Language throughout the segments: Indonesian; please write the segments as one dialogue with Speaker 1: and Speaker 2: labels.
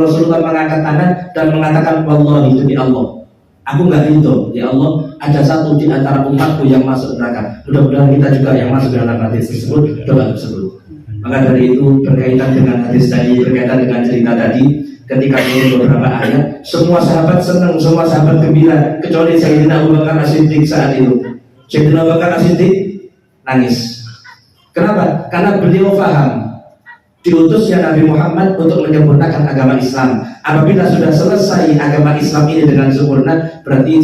Speaker 1: Rasulullah mengangkat tangan dan mengatakan, wallahi demi Allah, aku nggak ridho, ya Allah, ada satu di antara umatku yang masuk neraka. Mudah-mudahan kita juga yang masuk dalam hadis tersebut, doa tersebut. Maka dari itu berkaitan dengan hadis tadi, berkaitan dengan cerita tadi, ketika turun beberapa ayat, semua sahabat senang, semua sahabat gembira, kecuali Sayyidina Abu Bakar As-Siddiq saat itu. Sayyidina Abu Bakar As-Siddiq nangis. Kenapa? Karena beliau paham diutusnya Nabi Muhammad untuk menyempurnakan agama Islam. Apabila sudah selesai agama Islam ini dengan sempurna, berarti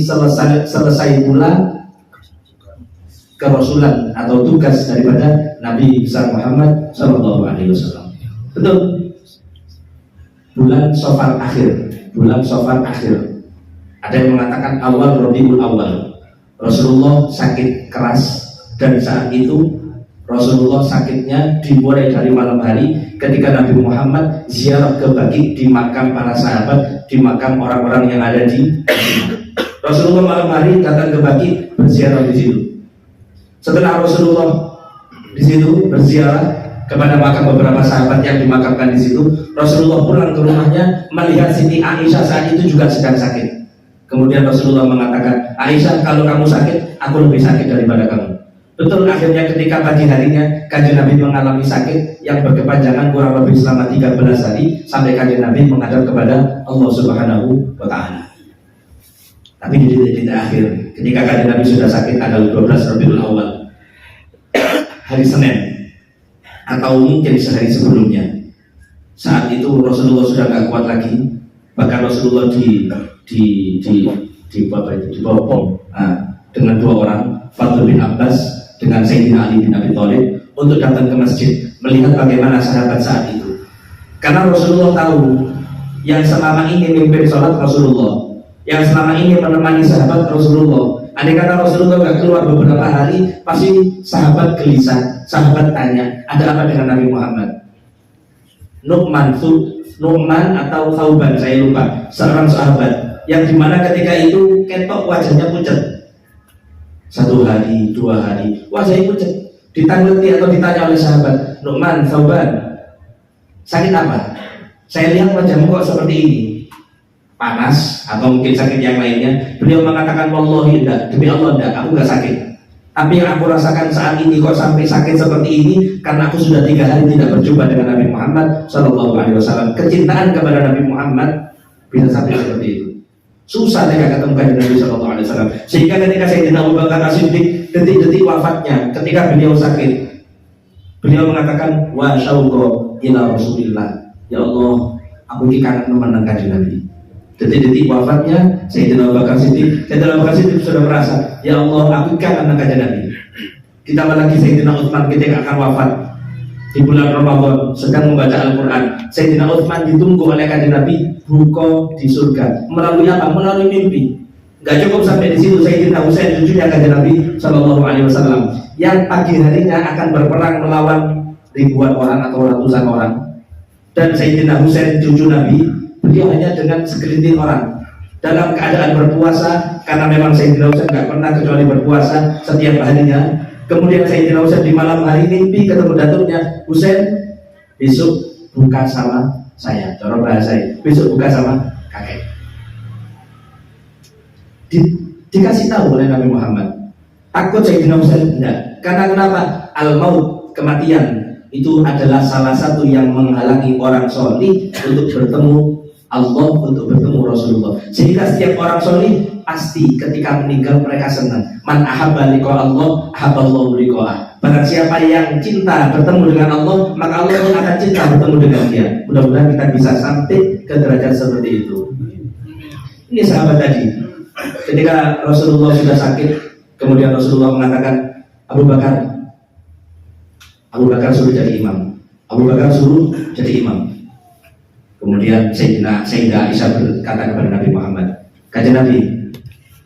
Speaker 1: selesai pula kerasulan atau tugas daripada Nabi besar Muhammad Shallallahu Alaihi Wasallam. Betul. Bulan Safar akhir. Ada yang mengatakan awal Rabiul Awal. Rasulullah sakit keras dan saat itu Rasulullah sakitnya dimulai dari malam hari ketika Nabi Muhammad ziarah ke Baqi di makam para sahabat, di makam orang-orang yang ada di Madinah. Rasulullah malam hari datang ke Baqi berziarah di situ. Setelah Rasulullah di situ berziarah kepada makam beberapa sahabat yang dimakamkan di situ, Rasulullah pulang ke rumahnya melihat Siti Aisyah saat itu juga sedang sakit. Kemudian Rasulullah mengatakan, Aisyah, kalau kamu sakit, aku lebih sakit daripada kamu. Betul, akhirnya ketika pagi harinya Kanjeng Nabi mengalami sakit yang berkepanjangan kurang lebih selama 13 hari sampai Kanjeng Nabi menghadap kepada Allah Subhanahu wa Ta'ala. Tapi di titik akhir ketika Kanjeng Nabi sudah sakit tanggal 12 Rabiul Awal, hari Senin atau mungkin sehari sebelumnya, saat itu Rasulullah sudah gak kuat lagi, bahkan Rasulullah dibopong dengan dua orang, Fadl bin Abbas dengan Sayyidina Ali bin Abi Thalib, untuk datang ke masjid melihat bagaimana sahabat saat itu. Karena Rasulullah tahu yang selama ini memimpin sholat Rasulullah, yang selama ini menemani sahabat Rasulullah. Andai kata Rasulullah gak keluar beberapa hari, pasti sahabat gelisah, sahabat tanya, ada apa dengan Nabi Muhammad? Nu'man atau Thauban, saya lupa, seorang sahabat yang dimana ketika itu ketok wajahnya pucat. 1 hari, 2 hari, wajahnya pucat. Ditangguti atau ditanya oleh sahabat, Nu'man, Thauban, sakit apa? Saya lihat wajahmu kok seperti ini, panas atau mungkin sakit yang lainnya. Beliau mengatakan, wallahi enggak, demi Allah enggak, aku enggak sakit. Tapi yang aku rasakan saat ini kok sampai sakit seperti ini karena aku sudah 3 hari tidak berjumpa dengan Nabi Muhammad Shallallahu Alaihi Wasallam. Kecintaan kepada Nabi Muhammad bisa sampai seperti itu. Susah mereka ketemu dengan Nabi Shallallahu Alaihi Wasallam. Sehingga ketika Sayyidina Abu Bakar As-Siddiq detik-detik wafatnya, ketika beliau sakit, beliau mengatakan, wa syauqa ila Rasulillah. Ya Allah, aku ini kangen teman kanjeng Nabi. Detik-detik wafatnya Sayyidina Abu Bakar Siddiq, Sayyidina Abu Bakar Siddiq sudah merasa, ya Allah, aku kangen kanjeng Nabi. Ditambah lagi Sayyidina Utsman ketika akan wafat di bulan Ramadan sedang membaca Al-Quran. Sayyidina Utsman ditunggu oleh kanjeng Nabi buka di surga. Melalui apa? Melalui mimpi. Gak cukup sampai di situ, Sayyidina Husain cucunya kanjeng Nabi Shallallahu Alaihi Wasallam yang pagi harinya akan berperang melawan ribuan orang atau ratusan orang. Dan Sayyidina Husain cucu Nabi, beliau hanya dengan segelintir orang dalam keadaan berpuasa, karena memang Sayyidina Husain gak pernah kecuali berpuasa setiap harinya. Kemudian Sayyidina Husain di malam hari mimpi ketemu datuknya, Husain, besok buka sama saya, cara bahasa saya, besok buka sama kakek. Dikasih tahu oleh Nabi Muhammad. Takut Sayyidina Husain? Enggak. Karena kenapa? Al-maut, kematian, itu adalah salah satu yang menghalangi orang solih untuk bertemu Allah, untuk bertemu Rasulullah. Sehingga setiap orang solih pasti ketika meninggal mereka senang. Man ahabba liqa Allah, ahabballahu liqa'ah. Barang siapa yang cinta bertemu dengan Allah, maka Allah pun akan cinta bertemu dengan dia. Mudah-mudahan kita bisa sampai ke derajat seperti itu. Ini sahabat tadi, ketika Rasulullah sudah sakit, kemudian Rasulullah mengatakan, Abu Bakar suruh jadi imam. Abu Bakar suruh jadi imam. Kemudian Sayyidah Aisyah berkata kepada Nabi Muhammad, kata Nabi,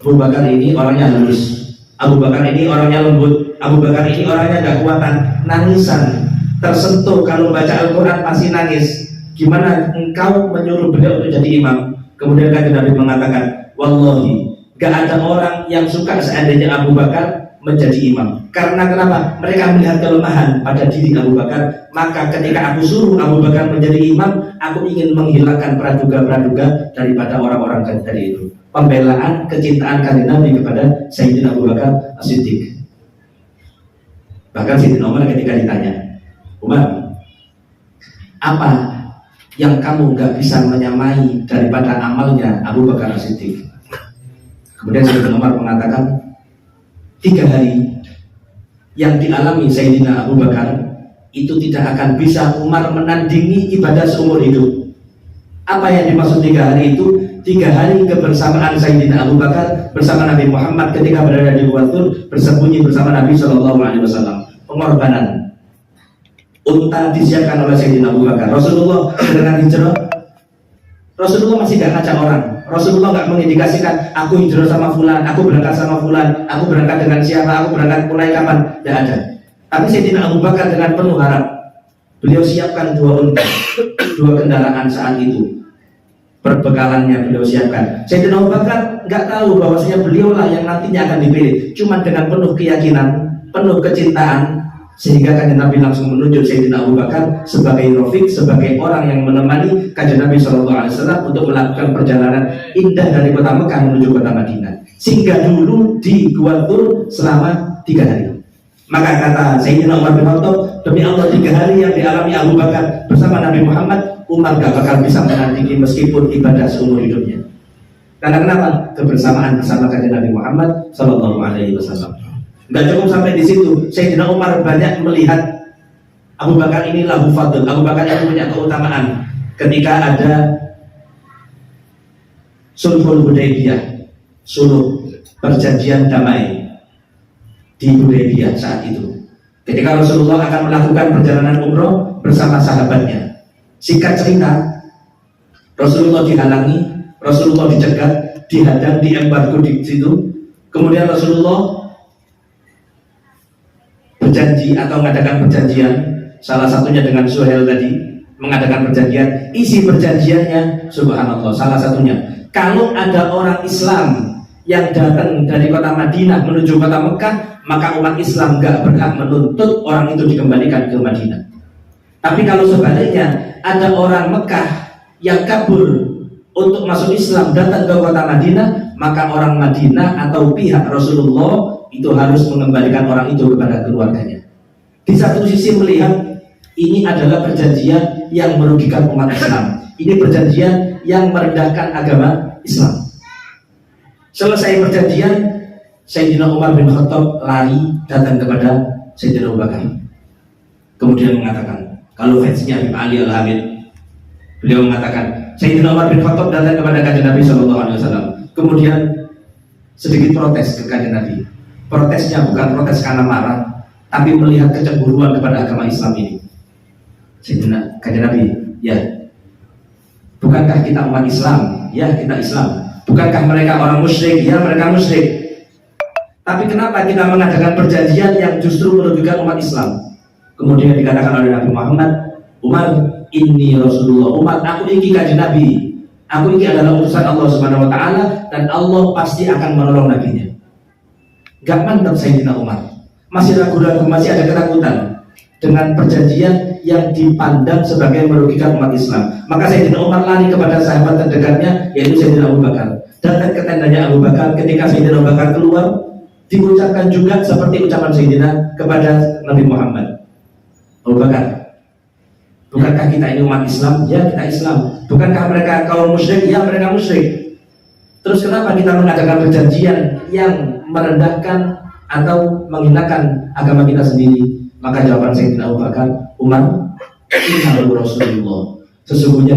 Speaker 1: Abu Bakar ini orangnya halus, Abu Bakar ini orangnya lembut, Abu Bakar ini orangnya gak kuatan, nangisan, tersentuh kalau baca Al-Quran pasti nangis. Gimana engkau menyuruh beliau untuk jadi imam? Kemudian kata Nabi mengatakan, wallahi, gak ada orang yang suka seandainya Abu Bakar menjadi imam. Karena kenapa? Mereka melihat kelemahan pada diri Abu Bakar. Maka ketika aku suruh Abu Bakar menjadi imam, aku ingin menghilangkan praduga-praduga daripada orang-orang dari itu. Pembelaan kecintaan kanjeng Nabi kepada Sayyidina Abu Bakar As-Siddiq. Bahkan Sayyidina Umar ketika ditanya, Umar, apa yang kamu nggak bisa menyamai daripada amalnya Abu Bakar As-Siddiq? Kemudian Sayyidina Umar mengatakan, 3 hari yang dialami Sayyidina Abu Bakar itu tidak akan bisa Umar menandingi ibadah seumur hidup. Apa yang dimaksud 3 hari itu? 3 hari kebersamaan Sayyidina Abu Bakar bersama Nabi Muhammad ketika berada di Gua Thur, bersembunyi bersama Nabi SAW. Pengorbanan. Unta disiapkan oleh Sayyidina Abu Bakar. Rasulullah dengan hijrah, Rasulullah masih gak ngajak orang. Rasulullah gak mengindikasikan aku hijrah sama fulan, aku berangkat sama fulan, aku berangkat dengan siapa, aku berangkat mulai kapan. Gak ada. Tapi Sayyidina Abu Bakar dengan penuh harap, beliau siapkan 2 unta, 2 kendaraan saat itu. Perbekalannya beliau siapkan. Sayyidina Abu Bakar gak tahu bahwasanya beliau lah yang nantinya akan dipilih. Cuma dengan penuh keyakinan, penuh kecintaan, sehingga kanjeng Nabi langsung menunjuk Sayyidina Abu Bakar sebagai Rafiq, sebagai orang yang menemani kanjeng Nabi SAW untuk melakukan perjalanan indah dari kota Mekah menuju kota Madinah. Sehingga dulu di Gua Thur selama 3 hari. Maka kata Sayyidina Umar bin Khattab, demi Allah 3 hari yang dialami Abu Bakar bersama Nabi Muhammad, Umar gak bakal bisa menandingi meskipun ibadah seumur hidupnya. Karena kenapa? Kebersamaan bersama kanjeng Nabi Muhammad SAW. Gak cukup sampai di situ. Sayyidina Umar banyak melihat Abu Bakar ini lahu fadl. Abu Bakar yang punya keutamaan. Ketika ada Sulhul Hudaybiyah, suluh perjanjian damai di Hudaybiyah saat itu. Ketika Rasulullah akan melakukan perjalanan umroh bersama sahabatnya. Singkat cerita, Rasulullah dihalangi, Rasulullah dicegat, dihadang, diembargo di situ. Kemudian Rasulullah berjanji atau mengadakan perjanjian, salah satunya dengan Suhail tadi, mengadakan perjanjian. Isi perjanjiannya, subhanallah, salah satunya, kalau ada orang Islam yang datang dari kota Madinah menuju kota Mekah, maka umat Islam gak berhak menuntut orang itu dikembalikan ke Madinah. Tapi kalau sebaliknya ada orang Mekah yang kabur untuk masuk Islam datang ke kota Madinah, maka orang Madinah atau pihak Rasulullah itu harus mengembalikan orang itu kepada keluarganya. Di satu sisi melihat ini adalah perjanjian yang merugikan umat Islam. Ini perjanjian yang merendahkan agama Islam. Selesai perjanjian, Sayyidina Umar bin Khattab lari datang kepada Sayyidina Abu Bakar. Kemudian mengatakan, kalau fansnya Habib Ali Al-Hamid, beliau mengatakan, Sayyidina Umar bin Khattab datang kepada kanjeng Nabi SAW. Kemudian sedikit protes ke kanjeng Nabi. Protesnya bukan protes karena marah, tapi melihat kecemburuan kepada agama Islam ini. Sayyidina kanjeng Nabi, ya, bukankah kita umat Islam? Ya, kita Islam. Bukankah mereka orang musyrik? Ya, mereka musyrik. Tapi kenapa kita mengadakan perjanjian yang justru merugikan umat Islam? Kemudian dikatakan oleh Nabi Muhammad, Umar, ini Rasulullah. Umar, aku ini kanjeng Nabi. Aku ini adalah utusan Allah Subhanahu Wa Taala dan Allah pasti akan menolong nabinya. Gak mantap Sayyidina Umar. Masih ragu-ragu, masih ada ketakutan dengan perjanjian yang dipandang sebagai merugikan umat Islam. Maka Sayyidina Umar lari kepada sahabat terdekatnya, yaitu Sayyidina Abu Bakar. Datang ke tendanya Abu Bakar. Ketika Sayyidina Abu Bakar keluar, diucapkan juga seperti ucapan Sayyidina kepada Nabi Muhammad. Abu Bakar, bukankah kita ini umat Islam? Ya, kita Islam. Bukankah mereka kaum musyrik? Ya, mereka musyrik. Terus kenapa kita mengadakan perjanjian yang merendahkan atau menghinakan agama kita sendiri? Maka jawaban Sayyidina Abu Bakar, Umar, innahu Rasulullah. Sesungguhnya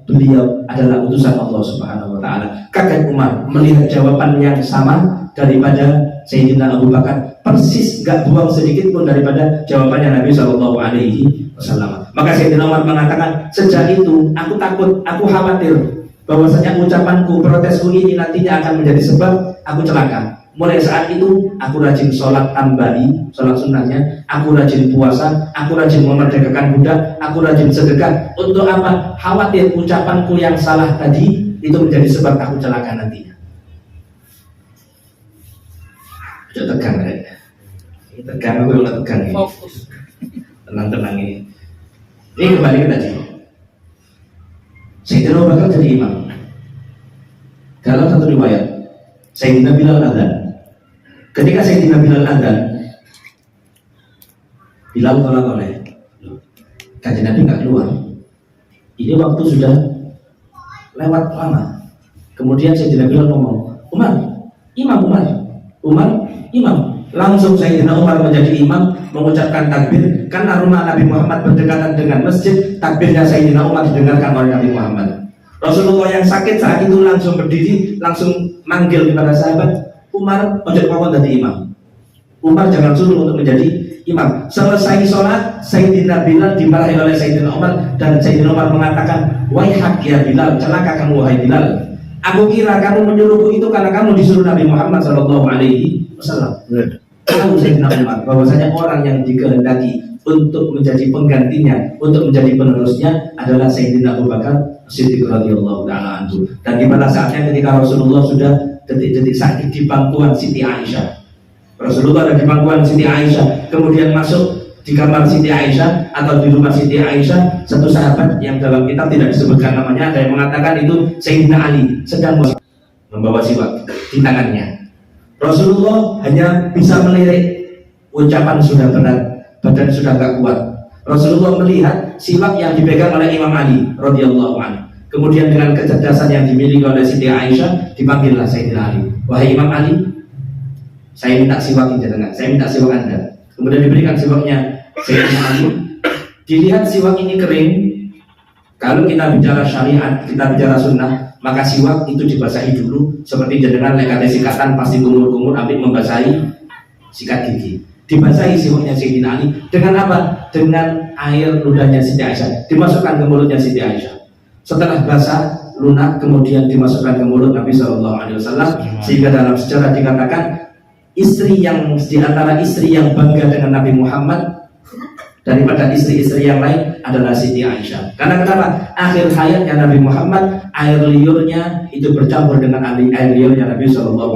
Speaker 1: beliau adalah utusan Allah Subhanahu Wa Taala. Kaget Umar melihat jawaban yang sama daripada Sayyidina Abu Bakar, persis gak buang sedikit pun daripada jawabannya Nabi Shallallahu Alaihi Wasallam. Maka Sayyidina Umar mengatakan, sejak itu aku takut, aku khawatir bahwasanya ucapanku, protesku ini nantinya akan menjadi sebab aku celaka. Mulai saat itu aku rajin sholat tambahi, sholat sunnahnya, aku rajin puasa, aku rajin memerdekakan budak, aku rajin sedekah. Untuk apa? Khawatir ucapanku yang salah tadi itu menjadi sebab aku celaka nantinya. Udah tegang kayaknya. Ini tegang, aku udah tegang ini.
Speaker 2: Fokus.
Speaker 1: Tenang-tenang ini. Ini kembali ke tadi. Sayyidina Abu Bakar jadi imam. Dalam satu riwayat, Sayyidina Bilal adzan. Ketika Sayyidina Bilal adzan, Bilal tolak-tolak. Kanjeng Nabi nggak keluar. Ini waktu sudah lewat lama. Kemudian Sayyidina Bilal ngomong, Umar, imam. Langsung Sayyidina Umar menjadi imam, mengucapkan takbir. Karena rumah Nabi Muhammad berdekatan dengan masjid, takbirnya Sayyidina Umar didengarkan oleh Nabi Muhammad. Rasulullah yang sakit saat itu langsung berdiri, langsung manggil kepada sahabat, Umar, ojo kawon jadi imam. Umar jangan suruh untuk menjadi imam. Selesai sholat, Sayyidina Bilal dimarahi oleh Sayyidina Umar, dan Sayyidina Umar mengatakan, wahai ya Bilal, celaka kamu wahai Bilal. Aku kira kamu menyuruhku itu karena kamu disuruh Nabi Muhammad SAW. Tahu Sayyidina Umar bahwasanya orang yang dikehendaki untuk menjadi penggantinya, untuk menjadi penerusnya adalah Sayyidina Abu Bakar Siddiq radhiyallahu taala anhu. Dan di pada saatnya ketika Rasulullah sudah detik-detik sakit di pangkuan Siti Aisyah. Rasulullah ada di pangkuan Siti Aisyah, kemudian masuk di kamar Siti Aisyah atau di rumah Siti Aisyah, satu sahabat yang dalam kitab tidak disebutkan namanya, ada yang mengatakan itu Sayyidina Ali sedang membawa siwak di tangannya. Rasulullah hanya bisa melirik, ucapan sudah berat, badan sudah gak kuat. Rasulullah melihat siwak yang dipegang oleh Imam Ali radhiyallahu anhu. Kemudian dengan kecerdasan yang dimiliki oleh Siti Aisyah, dipanggillah Sayyidina Ali. Wahai Imam Ali, saya minta siwak jenengan, saya minta siwak Anda. Kemudian diberikan siwaknya Sayyidina Ali. Dilihat siwak ini kering. Kalau kita bicara syariat, kita bicara sunnah, maka siwak itu dibasahi dulu. Seperti jenengan lekatnya sikatan pasti kumur-kumur, ambil membasahi sikat gigi. Dibasahi siwaknya Sayyidina Ali dengan apa? Dengan air ludahnya Siti Aisyah, dimasukkan ke mulutnya Siti Aisyah. Setelah basah lunak, kemudian dimasukkan ke mulut Nabi SAW. Sehingga dalam sejarah dikatakan istri yang di antara istri yang bangga dengan Nabi Muhammad daripada istri-istri yang lain adalah Siti Aisyah. Karena kenapa? Akhir hayatnya Nabi Muhammad, air liurnya itu bercampur dengan air liurnya Nabi SAW.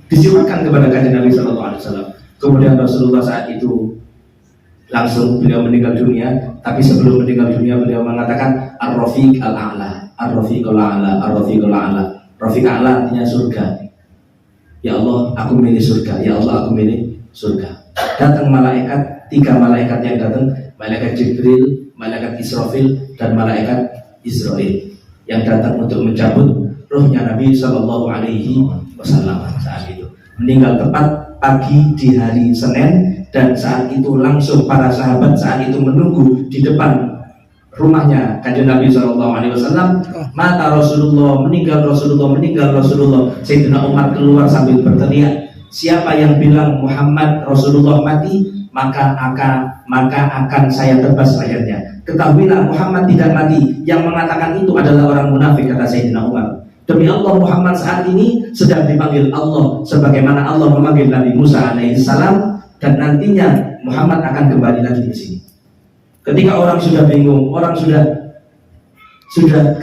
Speaker 1: Disiwakan kepada kanjeng Nabi SAW. Kemudian Rasulullah saat itu langsung beliau meninggal dunia. Tapi sebelum meninggal dunia beliau mengatakan Ar-Rafiq Al-A'la, Ar-Rafiq Al-A'la, Ar-Rafiq Al-A'la. Rafiq Al-A'la artinya surga. Ya Allah, aku milih surga. Ya Allah, aku milih surga. Datang malaikat, 3 malaikat yang datang, malaikat Jibril, malaikat Israfil, dan malaikat Israil yang datang untuk mencabut ruhnya Nabi SAW saat itu. Meninggal tepat pagi di hari Senin, dan saat itu langsung para sahabat saat itu menunggu di depan rumahnya kanjeng Nabi SAW. Mata Rasulullah, meninggal Rasulullah. Sayyidina Umar keluar sambil berteriak, siapa yang bilang Muhammad Rasulullah mati, maka akan saya tebas lehernya. Ketahuilah Muhammad tidak mati. Yang mengatakan itu adalah orang munafik, kata Sayyidina Umar. Demi Allah, Muhammad saat ini sedang dipanggil Allah sebagaimana Allah memanggil Nabi Musa alaihissalam, dan nantinya Muhammad akan kembali lagi ke sini. Ketika orang sudah bingung, orang sudah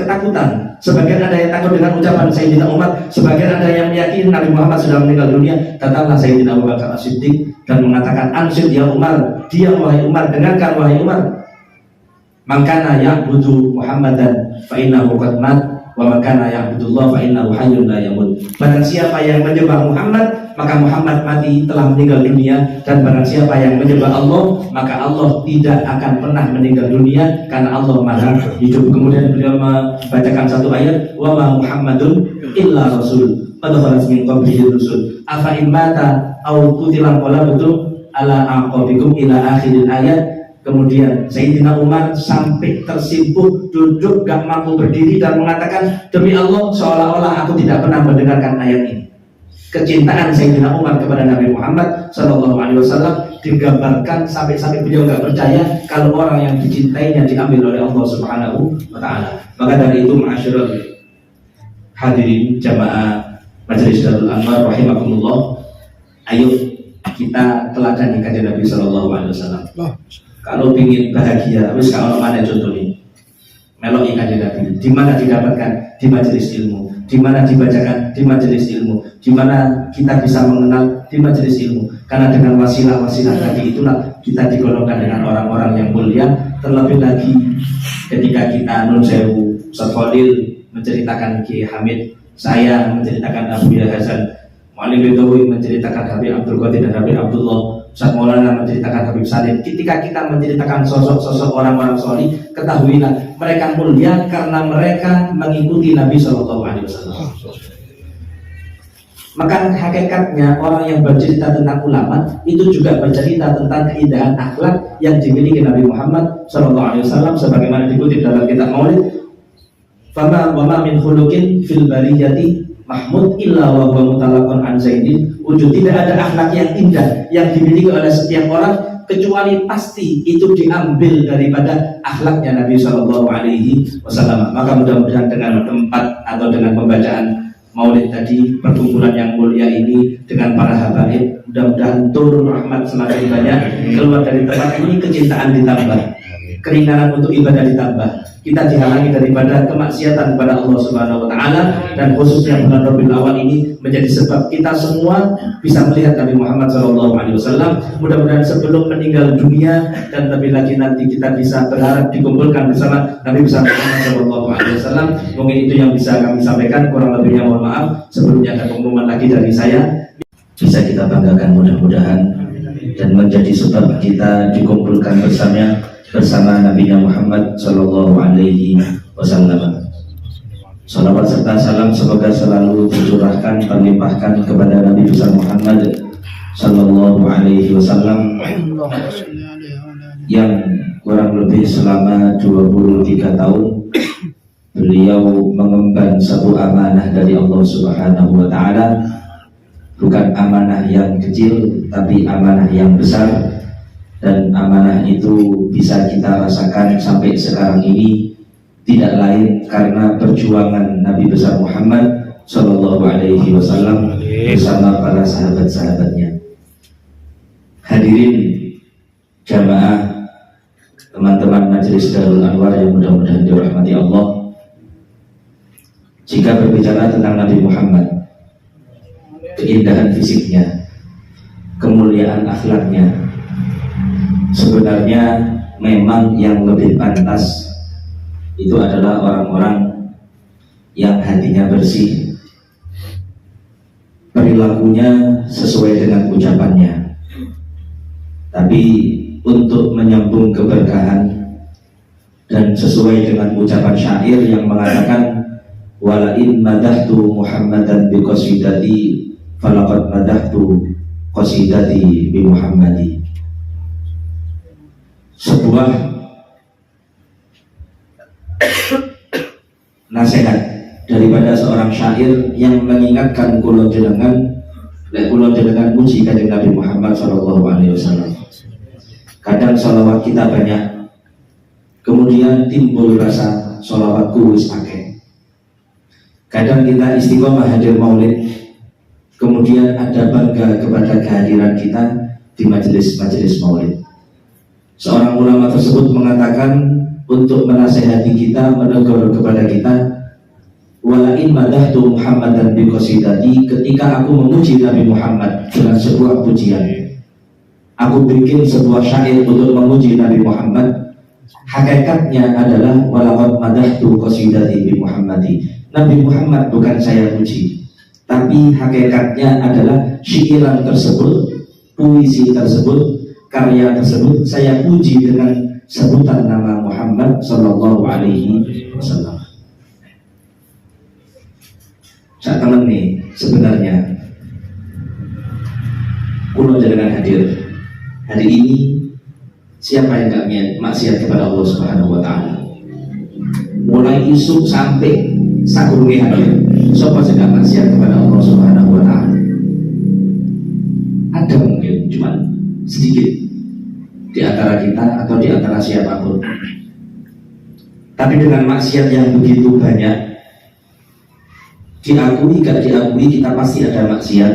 Speaker 1: ketakutan, sebagian ada yang takut dengan ucapan Sayyidina Umar, sebagian ada yang meyakini Nabi Muhammad sudah meninggal dunia. Datanglah Sayyidina Abu Bakar As-Siddiq dan mengatakan, ansyid ya Umar, diam wahai Umar, dengarkan wahai Umar. Mangkana ya'budu Muhammadan fa innahu qad mat, wa mangkana ya'budullah fa innahu hayyun la yamut. Barang siapa yang menyembah Muhammad, maka Muhammad mati, telah meninggal dunia. Dan barang siapa yang menyembah Allah, maka Allah tidak akan pernah meninggal dunia, karena Allah maha hidup. Kemudian beliau membacakan satu ayat, wa ma Muhammadun illa rasul qad khalat min qablihi rusul afa in mata aw qutila qalabtum ala aqabikum ila akhiril ayat. Kemudian Sayyidina Umar sampai tersimpuh, duduk gak mampu berdiri, dan mengatakan, demi Allah, seolah-olah aku tidak pernah mendengarkan ayat ini. Kecintaan Sayyidina Umar kepada Nabi Muhammad SAW digambarkan sampai beliau gak percaya kalau orang yang dicintainya diambil oleh Allah Subhanahu wa Ta'ala. Maka dari itu, ma'asyiral hadirin jamaah Majelis Darul Anwar rahimakumullah, ayo kita teladani kanjeng Nabi SAW. Kalau ingin bahagia, wis kalau mana contohnya melok kanjeng Nabi. Di mana didapatkan? Di majelis ilmu. di mana dibacakan di majelis ilmu, di mana kita bisa mengenal di majelis ilmu. Karena dengan wasilah-wasilah tadi itulah kita digolongkan dengan orang-orang yang mulia. Terlebih lagi ketika kita nun sewu Ustaz Fadil menceritakan Ki Hamid, saya menceritakan Abu Hasan, Mu'alim Betawi menceritakan Habib Abdul Qadir dan Habib Abdullah, Ustaz Maulana menceritakan Habib Salim. Ketika kita menceritakan sosok-sosok orang-orang solih, ketahuilah mereka mulia karena mereka mengikuti Nabi SAW. Maka hakikatnya orang yang bercerita tentang ulama itu juga bercerita tentang keindahan akhlak yang dimiliki Nabi Muhammad SAW, sebagaimana dikutip dalam kitab Maulid, "Fama wa ma min khuluqin fil bariyati mahmud illa wa huwa mutalaqan an zaidin." Wujud tidak ada akhlak yang indah yang dimiliki oleh setiap orang kecuali pasti itu diambil daripada akhlaknya Nabi SAW. Maka mudah-mudahan dengan tempat atau dengan pembacaan Maulid tadi, perkumpulan yang mulia ini dengan para habaib, mudah-mudahan turun rahmat semakin banyak keluar dari tempat ini, kecintaan ditambah, keringanan untuk ibadah ditambah, kita dihalangi daripada kemaksiatan kepada Allah Subhanahu wa taala, dan khususnya bulan Rabiul Awal ini menjadi sebab kita semua bisa melihat Nabi Muhammad SAW. Mudah-mudahan sebelum meninggal dunia dan lebih lagi nanti kita bisa berharap dikumpulkan bersama Nabi besar Muhammad SAW. Mungkin itu yang bisa kami sampaikan, kurang lebihnya mohon maaf. Sebelumnya ada pengumuman lagi dari saya, bisa kita banggakan mudah-mudahan dan menjadi sebab kita dikumpulkan bersama Nabi Muhammad Sallallahu Alaihi Wasallam. Salawat serta salam semoga selalu tercurahkan, terlimpahkan kepada Nabi besar Muhammad Sallallahu Alaihi Wasallam yang kurang lebih selama 23 tahun beliau mengemban satu amanah dari Allah Subhanahu Wa Taala, bukan amanah yang kecil tapi amanah yang besar. Dan amanah itu bisa kita rasakan sampai sekarang ini tidak lain karena perjuangan Nabi besar Muhammad Sallallahu Alaihi Wasallam bersama para sahabat-sahabatnya. Hadirin jamaah, teman-teman Majelis Darul Anwar yang mudah-mudahan dirahmati Allah. Jika berbicara tentang Nabi Muhammad, keindahan fisiknya, kemuliaan akhlaknya, sebenarnya memang yang lebih pantas itu adalah orang-orang yang hatinya bersih, perilakunya sesuai dengan ucapannya. Tapi untuk menyambung keberkahan dan sesuai dengan ucapan syair yang mengatakan, "Walain madahtu Muhammadan bi qasidati falaqad madahtu qasidati bi Muhammadi." Sebuah nasihat daripada seorang syair yang mengingatkan kula jenengan puji kanjeng Nabi Muhammad SAW. Kadang sholawat kita banyak, kemudian timbul rasa sholawatku wis akeh. Kadang kita istiqomah hadir maulid, kemudian ada bangga kepada kehadiran kita di majelis-majelis maulid. Seorang ulama tersebut mengatakan untuk menasehati kita, menegur kepada kita, "Walain madahtu Muhammadan bi qasidati," ketika aku memuji Nabi Muhammad dengan sebuah pujian, aku bikin sebuah syair untuk memuji Nabi Muhammad, hakikatnya adalah walaqad madahtu qasidati bi Muhammadi. Nabi Muhammad bukan saya puji, tapi hakikatnya adalah syairan tersebut, puisi tersebut, karya tersebut saya puji dengan sebutan nama Muhammad Sallallahu Alaihi Wasallam. Saat teman nih sebenarnya kulo jangan hadir hari ini, siapa yang gak maksiat kepada Allah Subhanahu Wa Taala? Mulai isu sampai sakurungi hadir, siapa sih gak maksiat kepada Allah Subhanahu Wa Taala? Ada mungkin cuma sedikit di antara kita atau di antara siapapun. Tapi dengan maksiat yang begitu banyak, diakui gak diakui kita pasti ada maksiat.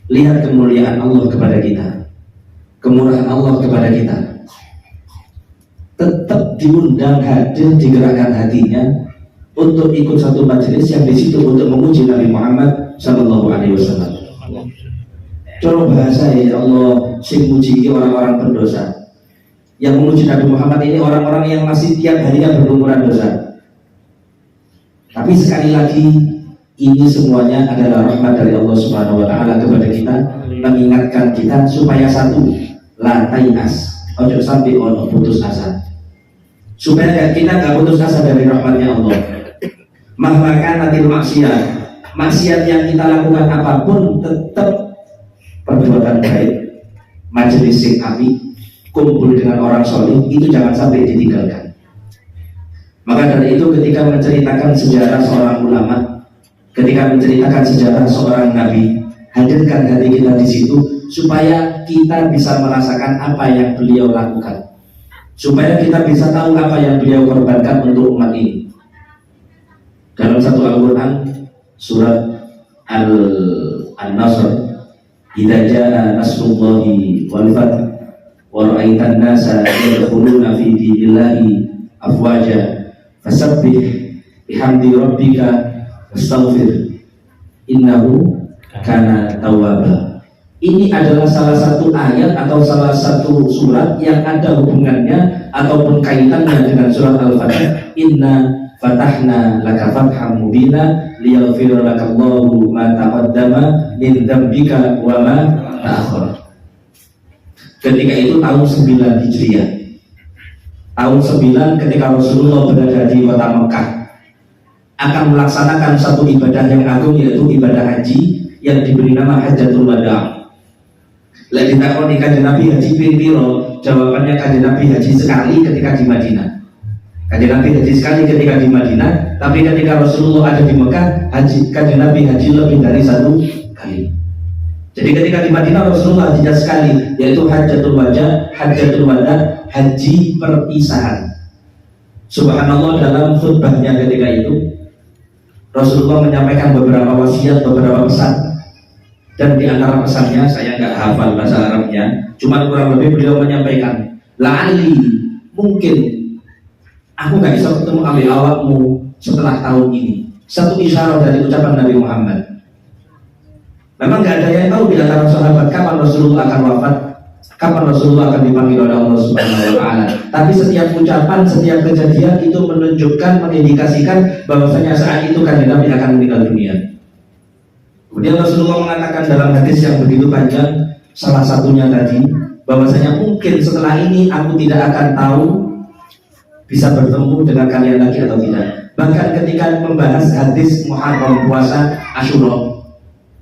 Speaker 1: Lihat kemuliaan Allah kepada kita, kemurahan Allah kepada kita, tetap diundang hadir, digerakkan hatinya untuk ikut satu majelis yang di situ untuk memuji Nabi Muhammad Sallallahu Alaihi Wasallam. Coba bahasa ya Allah, sing muji orang-orang berdosa. Yang memuji Nabi Muhammad ini orang-orang yang masih tiap harinya berlumuran dosa. Tapi sekali lagi, ini semuanya adalah rahmat dari Allah Subhanahu Wa Taala kepada kita, mengingatkan kita supaya satu, la tainas, ojo sampai ono putus asa. Supaya kita nggak putus asa dari rahmatnya Allah. Mahmakan natil maksiat yang kita lakukan apapun tetap perbuatan baik, majelis sing api, kumpul dengan orang soleh, itu jangan sampai ditinggalkan. Maka dari itu ketika menceritakan sejarah seorang ulama, ketika menceritakan sejarah seorang nabi, hadirkan hati kita di situ supaya kita bisa merasakan apa yang beliau lakukan, supaya kita bisa tahu apa yang beliau korbankan untuk umat ini. Dalam satu Al-Quran surat Al-Nasr, idza jaa nasrullahi wal fath wa ra'aitan nasa yadkhuluna fi dinillahi afwaja fasabbih bihamdi rabbika wastaghfir innahu kana tawwaba. Ini adalah salah satu ayat atau salah satu surat yang ada hubungannya ataupun kaitannya dengan surat Al-Fatih. Inna fatahna laka fatham mubina liyaghfira lakallahu ma taqaddama min dzambika wa ma ta'akhkhara. Ketika itu tahun 9 Hijriah. Tahun 9 ketika Rasulullah berada di kota Mekah akan melaksanakan satu ibadah yang agung, yaitu ibadah haji yang diberi nama Hajjatul Wada'. Lah ditakoni kanjeng Nabi haji ping piro? Jawabannya kanjeng Nabi haji sekali ketika di Madinah. Kanjeng Nabi haji sekali ketika di Madinah, tapi ketika Rasulullah ada di Mekah, kanjeng Nabi haji lebih dari 1 kali. Jadi ketika di Madinah Rasulullah haji sekali, yaitu Hajjatul Wada, haji perpisahan. Subhanallah, dalam khutbahnya ketika itu Rasulullah menyampaikan beberapa wasiat, beberapa pesan. Dan di antara pesannya, saya nggak hafal bahasa Arabnya, cuma kurang lebih beliau menyampaikan, la'ali, mungkin aku nggak bisa ketemu ambil awakmu setelah tahun ini. Satu isyarat dari ucapan Nabi Muhammad. Memang nggak ada yang tahu di antara sahabat kapan Rasulullah akan wafat, kapan Rasulullah akan dipanggil oleh Allah Subhanahu Wa Taala. Tapi setiap ucapan, setiap kejadian itu menunjukkan, mengindikasikan bahwasanya saat itu kan Nabi akan meninggal dunia. Kemudian Rasulullah mengatakan dalam hadis yang begitu panjang, salah satunya tadi, bahwasanya mungkin setelah ini aku tidak akan tahu bisa bertemu dengan kalian lagi atau tidak. Bahkan ketika membahas hadis Muharram puasa Asyura,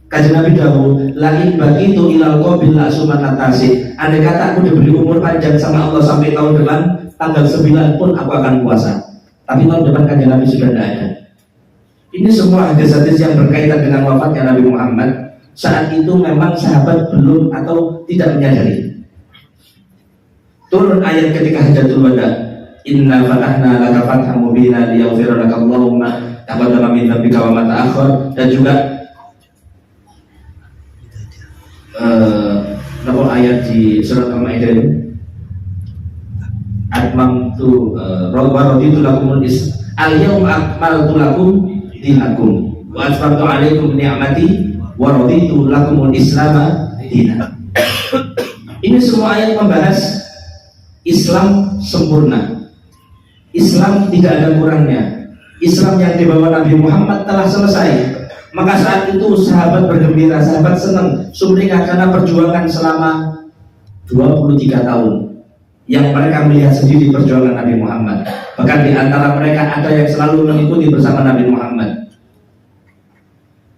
Speaker 1: kajian Nabi dahulu, lain bagi itu ilal qabil asumanatasi. Andai kata aku diberi umur panjang sama Allah sampai tahun depan, tanggal 9 pun aku akan puasa. Tapi tahun depan kajian Nabi sudah tidak ada. Ini semua hadis-hadis yang berkaitan dengan wafatnya Nabi Muhammad. Saat itu memang sahabat belum atau tidak menyadari. Turun ayat ketika Hajjatul Wada, inna fatahna laka fatham mubina liyaghfira lakallahu ma taqaddama min dzambika wa ma ta'akhkhar. Dan juga nomor ayat di surat Al-Maidah ini, atmamtu raditu lakumul islam al-yawma akmaltu lakum dinakum wa atmamtu alaikum ni'mati wa raditu lakumul islam dinan. Ini semua ayat membahas Islam sempurna, Islam tidak ada kurangnya. Islam yang dibawa Nabi Muhammad telah selesai. Maka saat itu sahabat bergembira, sahabat senang, sumringah karena perjuangan selama 23 tahun yang mereka melihat sendiri perjuangan Nabi Muhammad. Bahkan di antara mereka ada yang selalu mengikuti bersama Nabi Muhammad.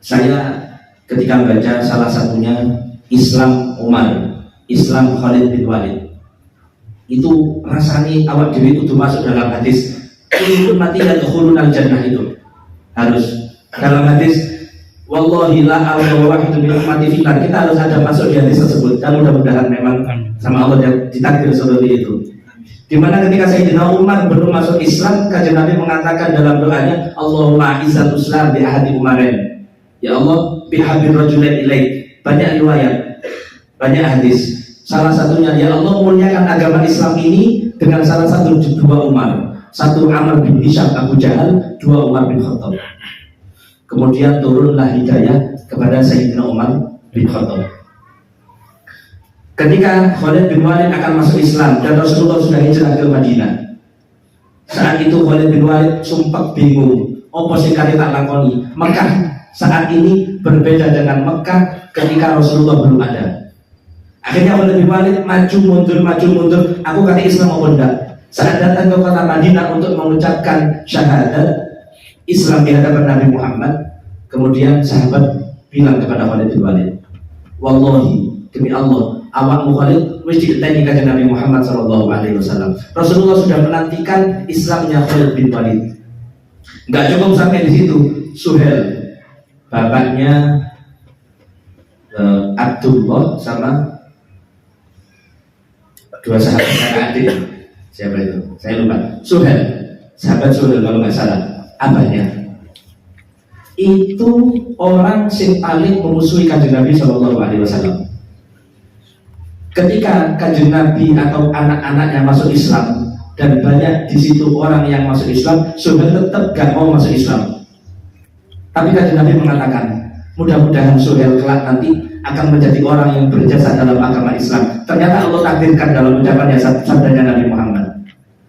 Speaker 1: Saya ketika membaca salah satunya Islam Umar, Islam Khalid bin Walid, itu rasanya awak diri itu masuk dalam hadis itu mati dan khulunal jannah. Itu harus dalam hadis wallahi la a'lamu wahidun min ummati finar. Kita harus ada masuk di hadis tersebut, dan mudah-mudahan memang sama Allah yang ditakdir seperti itu. Dimana ketika Sayyidina Umar belum masuk Islam, kajian Nabi mengatakan dalam doanya, Allahumma izzatul Islam bi ahadi Umarin, ya Allah bi habir rajulain ilaik. Banyak riwayat, banyak hadis. Salah satunya, ya Allah muliakan agama Islam ini dengan salah satu dua Umar. satu Amr bin Hisham Abu Jahal, dua Umar bin Khattab. Kemudian turunlah hidayah kepada Sayyidina Umar bin Khattab. Ketika Khalid bin Walid akan masuk Islam dan Rasulullah sudah hijrah ke Madinah, saat itu Khalid bin Walid sumpah bingung, apa sing kali tak lakoni. Mekah saat ini berbeda dengan Mekah ketika Rasulullah belum ada. Akhirnya Khalid bin Walid maju mundur, aku kata Islam apa enggak. Saat datang ke kota Madinah untuk mengucapkan syahadat Islam di hadapan Nabi Muhammad, kemudian sahabat bilang kepada Khalid bin Walid, wallahi, demi Allah, awakmu Khalid mesti ditanya kanjeng Nabi Muhammad SAW. Rasulullah sudah menantikan Islamnya Khalid bin Walid. Enggak cukup sampai di situ, Suhel, bapaknya Abdullah sama dua sahabat kakak adik, siapa itu? Saya lupa. Suhel, sahabat Suhel kalau nggak salah, abahnya itu orang yang paling memusuhi kanjeng Nabi SAW. Ketika kanjeng Nabi atau anak-anaknya masuk Islam dan banyak di situ orang yang masuk Islam, Suhel tetap gak mau masuk Islam. Tapi kanjeng Nabi mengatakan, mudah-mudahan Suhel kelak nanti akan menjadi orang yang berjasa dalam agama Islam. Ternyata Allah takdirkan dalam ucapannya sabdanya Nabi Muhammad.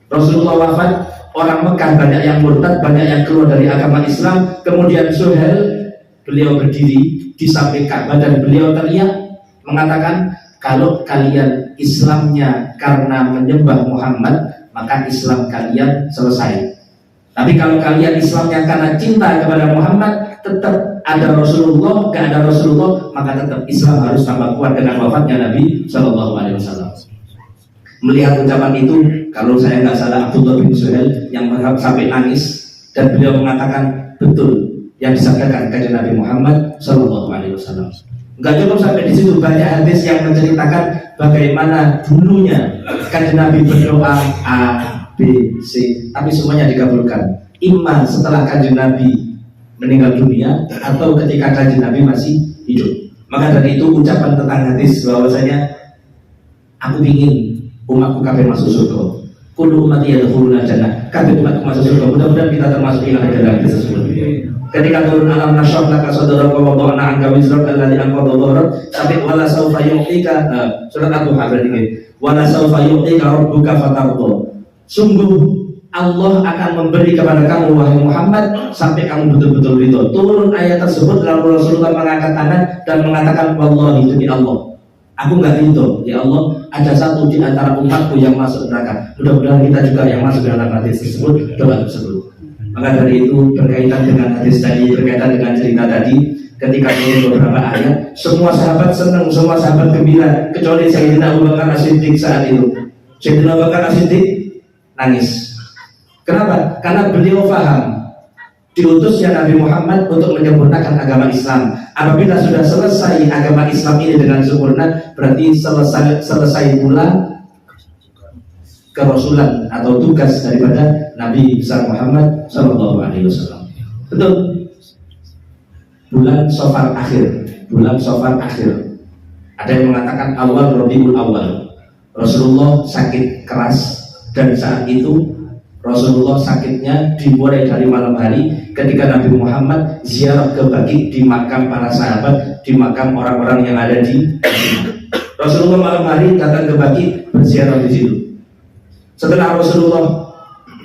Speaker 1: Rasulullah wafat, orang Mekah banyak yang murtad, banyak yang keluar dari agama Islam. Kemudian Suhel, beliau berdiri di samping Ka'bah dan beliau teriak mengatakan, kalau kalian Islamnya karena menyembah Muhammad, maka Islam kalian selesai. Tapi kalau kalian Islamnya karena cinta kepada Muhammad, tetap ada Rasulullah, gak ada Rasulullah, maka tetap Islam harus tambah kuat dengan wafatnya Nabi SAW. Melihat ucapan itu, kalau saya nggak salah Abdullah bin Suhel yang sampai nangis, dan beliau mengatakan betul yang disabdakan kanjeng Nabi Muhammad SAW. Nggak cukup sampai di situ, banyak hadis yang menceritakan bagaimana dulunya kanjeng Nabi berdoa A, B, C, tapi semuanya dikabulkan. Iman setelah kanjeng Nabi meninggal dunia atau ketika kanjeng Nabi masih hidup. Maka dari itu ucapan tentang hadis bahwasanya aku ingin umatku kabeh masuk surga. Kullu ummati yadkhuluna jannah. Kabeh umatku masuk surga. Mudah-mudahan kita termasuk yang ada dalam hadis tersebut. Ketika turun alam nasyrah laka sadraka wa wada'na 'anka wizraka alladhi anqadha dhahrak, sampai wala saufa yu'tika, surat At-Taha berarti wala saufa yu'tika rabbuka fatarda. Sungguh Allah akan memberi kepada kamu wahai Muhammad sampai kamu betul-betul ridho. Turun ayat tersebut lalu Rasulullah mengangkat tangan dan mengatakan, wallahi demi Allah, aku nggak ridho ya Allah ada satu di antara umatku yang masuk neraka. Mudah-mudahan kita juga yang masuk dalam hadis tersebut, doa tersebut. Maka dari itu berkaitan dengan hadis tadi, berkaitan dengan cerita tadi, ketika turun beberapa ayat, semua sahabat senang, semua sahabat gembira, kecuali Sayyidina Abu Bakar As-Siddiq saat itu. Sayyidina Abu Bakar As-Siddiq nangis. Kenapa? Karena beliau paham diutusnya Nabi Muhammad untuk menyempurnakan agama Islam. Apabila sudah selesai agama Islam ini dengan sempurna, berarti selesai pula kerasulan atau tugas daripada Nabi besar Muhammad SAW. Betul. Bulan Safar akhir. Ada yang mengatakan awal Rabiul Awal. Rasulullah sakit keras dan saat itu Rasulullah sakitnya dimulai dari malam hari ketika Nabi Muhammad ziarah ke Baqi di makam para sahabat, di makam orang-orang yang ada di Rasulullah malam hari datang ke Baqi berziarah di situ. Setelah Rasulullah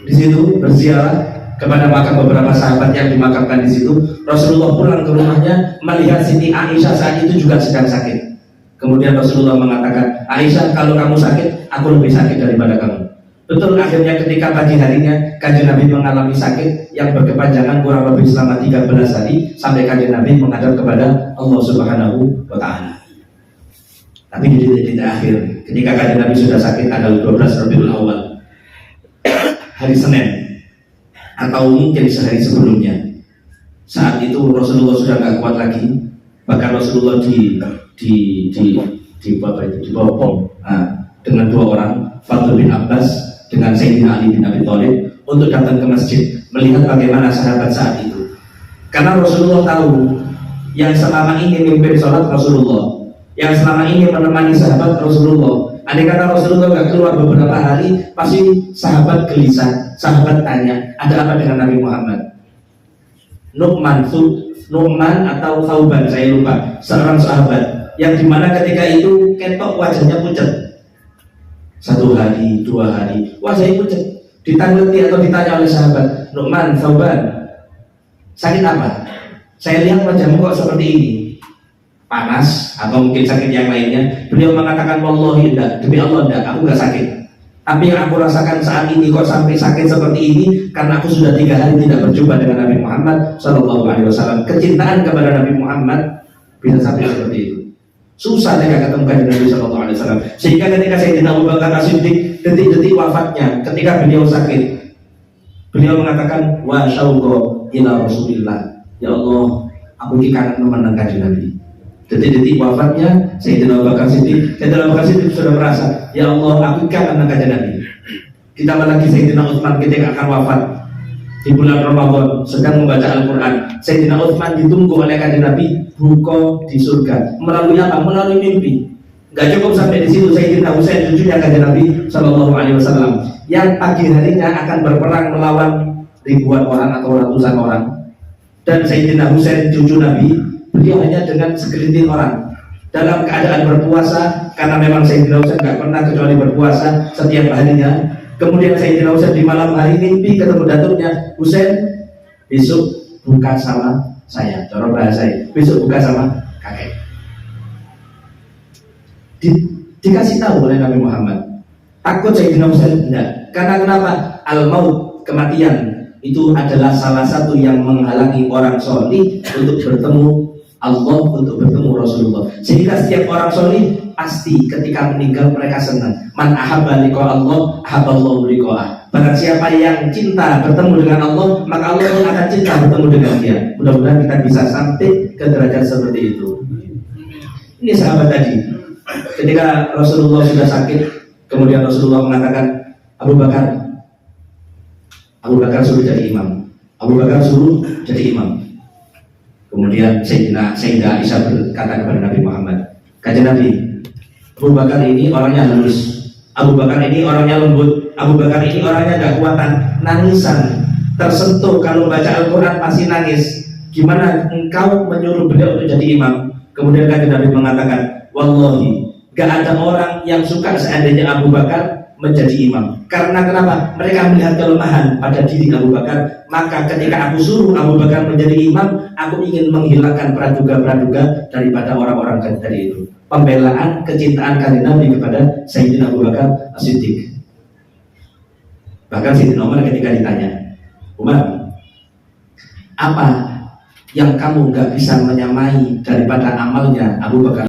Speaker 1: di situ berziarah kepada makam beberapa sahabat yang dimakamkan di situ, Rasulullah pulang ke rumahnya melihat Siti Aisyah saat itu juga sedang sakit. Kemudian Rasulullah mengatakan, Aisyah, kalau kamu sakit, aku lebih sakit daripada kamu. Betul, akhirnya ketika pagi harinya kanjeng Nabi mengalami sakit yang berkepanjangan kurang lebih selama 13 hari sampai kanjeng Nabi menghadap kepada Allah Subhanahu wa Ta'ala. Tapi di titik akhir, ketika kanjeng Nabi sudah sakit tanggal 12 Rabiul Awal, hari Senin atau mungkin sehari sebelumnya, saat itu Rasulullah sudah nggak kuat lagi, bahkan Rasulullah dibopong dengan dua orang, Fadl bin Abbas dengan Sayyidina Ali bin Abi Thalib, untuk datang ke masjid melihat bagaimana sahabat saat itu. Karena Rasulullah tahu yang selama ini memimpin sholat Rasulullah, yang selama ini menemani sahabat Rasulullah Andai kata Rasulullah nggak keluar beberapa hari, pasti sahabat gelisah, sahabat tanya, ada apa dengan Nabi Muhammad? Nu'man atau Thauban, saya lupa, seorang sahabat yang dimana ketika itu ketok wajahnya pucat. 1 hari, 2 hari, wajahnya pucat. Ditangleti atau ditanya oleh sahabat, Nu'man, Thauban, sakit apa? Saya lihat wajahmu kok seperti ini. Panas atau mungkin sakit yang lainnya. Beliau mengatakan, wallahi enggak, demi Allah enggak, aku enggak sakit. Tapi yang aku rasakan saat ini kok sampai sakit seperti ini karena aku sudah 3 hari tidak berjumpa dengan Nabi Muhammad SAW. Kecintaan kepada Nabi Muhammad bisa sampai seperti itu. Susah mereka ketemu dengan Nabi SAW. Sehingga ketika Sayyidina Abu Bakar As-Siddiq detik-detik wafatnya, ketika beliau sakit, beliau mengatakan, wa syauqa ila Rasulillah. Ya Allah, aku ini kangen menangkan Nabi. Detik-detik wafatnya Sayyidina Abu Bakar Siddiq, Sayyidina Abu Bakar Siddiq sudah merasa, ya Allah, aku kangen menangkan Nabi. Ditambah lagi Sayyidina Utsman ketika akan wafat di bulan Ramadan sedang membaca Al-Quran. Sayyidina Utsman ditunggu oleh kanjeng Nabi buka di surga. Melalui apa? Melalui mimpi. Gak cukup sampai di situ, Sayyidina Husain cucunya kanjeng Nabi SAW yang pagi harinya akan berperang melawan ribuan orang atau ratusan orang. Dan Sayyidina Husain cucu Nabi, beliau hanya dengan segelintir orang dalam keadaan berpuasa, karena memang Sayyidina Husain gak pernah kecuali berpuasa setiap harinya. Kemudian Sayyidina Husain di malam hari mimpi ketemu datuknya, Husain, besok buka sama saya, cara bahasa saya, besok buka sama kakek. Dikasih tahu oleh Nabi Muhammad. Takut Sayyidina Husain? Enggak. Karena kenapa? Al-maut, kematian, itu adalah salah satu yang menghalangi orang solih untuk bertemu Allah, untuk bertemu Rasulullah. Sehingga setiap orang solih pasti ketika meninggal mereka senang. Man ahabba liqa Allah, ahabballahu liqa'ah. Barang siapa yang cinta bertemu dengan Allah, maka Allah akan cinta bertemu dengan dia. Mudah-mudahan kita bisa sampai ke derajat seperti itu. Ini sahabat tadi, ketika Rasulullah sudah sakit, kemudian Rasulullah mengatakan, Abu Bakar suruh jadi imam. Abu Bakar suruh jadi imam. Kemudian Sayyidah Aisyah berkata kepada Nabi Muhammad, kanjeng Nabi, Abu Bakar ini orangnya halus, Abu Bakar ini orangnya lembut, Abu Bakar ini orangnya gak kuatan, nangisan, tersentuh kalau baca Al-Quran pasti nangis. Gimana engkau menyuruh beliau untuk jadi imam? Kemudian kanjeng Nabi mengatakan, wallahi, gak ada orang yang suka seandainya Abu Bakar menjadi imam. Karena kenapa? Mereka melihat kelemahan pada diri Abu Bakar. Maka ketika aku suruh Abu Bakar menjadi imam, aku ingin menghilangkan praduga-praduga daripada orang-orang tadi itu. Pembelaan, kecintaan kanjeng Nabi kepada Sayyidina Abu Bakar As-Siddiq. Bahkan Sayyidina Umar ketika ditanya, Umar, apa yang kamu gak bisa menyamai daripada amalnya Abu Bakar